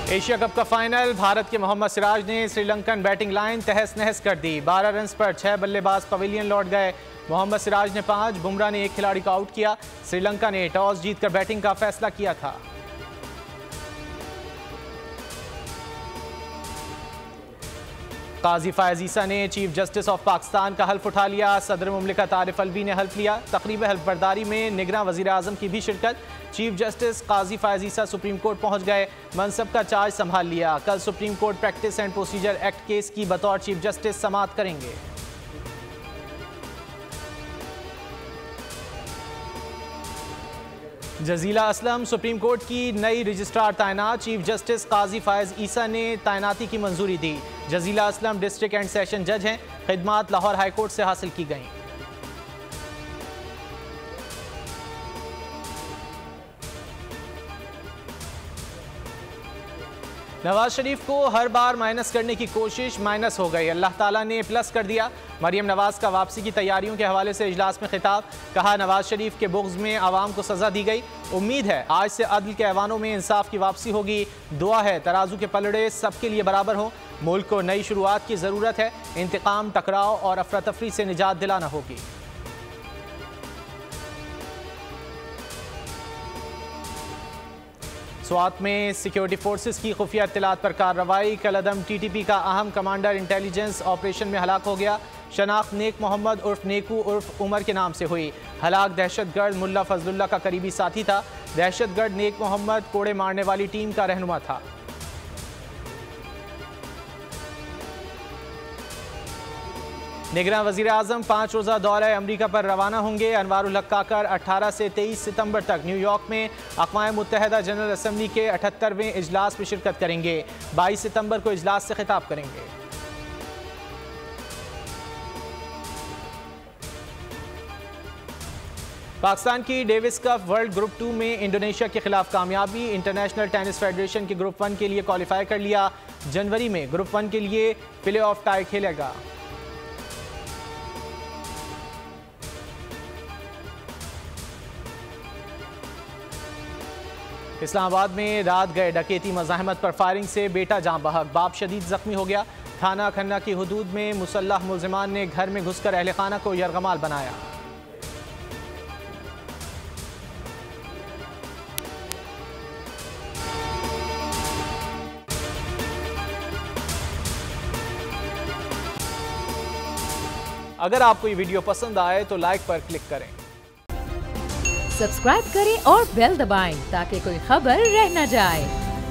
Asia cup का final, Bharat के मोहम्मद सिराज ने श्रीलंकन बैटिंग लाइन तहस नहस कर दी। 12 रन पर 6 बल्लेबाज पवेलियन लौट गए। मोहम्मद सिराज ने 5, बुमराह ने 1 खिलाड़ी को आउट किया। श्रीलंका ने टॉस जीतकर बैटिंग का फैसला किया था। काजी फायज ईसा ने चीफ जस्टिस ऑफ पाकिस्तान का हल्फ उठा लिया। सदर मुमलिकत आरिफ अलवी ने हल्फ लिया। तकरीब हल्फ बर्दारी में निगरान वजीर आजम की भी शिरकत। चीफ जस्टिस काजी फायज ईसा सुप्रीम कोर्ट पहुंच गए, मनसब का चार्ज संभाल लिया। कल supreme court practice and procedure act case की बतौर चीफ जस्टिस समाअत करेंगे। जजीला असलम सुप्रीम कोर्ट की नई रजिस्ट्रार तैनात। चीफ जस्टिस काजी फायज ईसा ने तैनाती की मंजूरी दी। Jazila Aslam district and session जज हैं। खिदमात लाहौर हाई कोर्ट से हासिल की गई। नवाज शरीफ को हर बार माइनस करने की कोशिश माइनस हो गई, अल्लाह ताला ने प्लस कर दिया। मरियम नवाज का वापसी की तैयारियों के हवाले से इजलास में खिताब। कहा, नवाज शरीफ के बुग़्ज़ में आवाम को सज़ा दी गई। उम्मीद है आज से अदल के ऐवानों में इंसाफ की वापसी होगी। दुआ है तराजू के पलड़े सबके लिए बराबर हों। मुल्क को नई शुरुआत की ज़रूरत है। इंतकाम, टकराव और अफरा तफरी से निजात दिलाना होगी। स्वात में सिक्योरिटी फोर्सेस की खुफिया इत्तलात पर कार्रवाई। कलअदम टीटीपी का अहम कमांडर इंटेलिजेंस ऑपरेशन में हलाक हो गया। शनाख्त नेक मोहम्मद उर्फ नेकू उर्फ उमर के नाम से हुई। हलाक दहशतगर्द मुल्ला फजलुल्लाह का करीबी साथी था। दहशतगर्द नेक मोहम्मद कोड़े मारने वाली टीम का रहनुमा था। निगरान वज़ीर आज़म 5 रोज़ा दौरे अमरीका पर रवाना होंगे। अनवारुल हक काकर 18 से 23 सितंबर तक न्यूयॉर्क में अक़वाम मुत्तहिदा जनरल असम्बली के 78वें इजलास में शिरकत करेंगे। 22 सितंबर को इजलास से खिताब करेंगे। पाकिस्तान की डेविस कप वर्ल्ड ग्रुप 2 में इंडोनेशिया के खिलाफ कामयाबी। इंटरनेशनल टेनिस फेडरेशन के ग्रुप 1 के लिए क्वालिफाई कर लिया। जनवरी में ग्रुप 1 के लिए प्ले ऑफ टाई खेलेगा। इस्लामाबाद में रात गए डकैती मज़ाहमत पर फायरिंग से बेटा जाँ बहक, बाप शदीद जख्मी हो गया। थाना खन्ना की हुदूद में मुसल्लह मुल्ज़िमान ने घर में घुसकर अहले खाना को यरगमाल बनाया। अगर आपको ये वीडियो पसंद आए तो लाइक पर क्लिक करें, सब्सक्राइब करें और बेल दबाएं ताकि कोई खबर रह न जाए।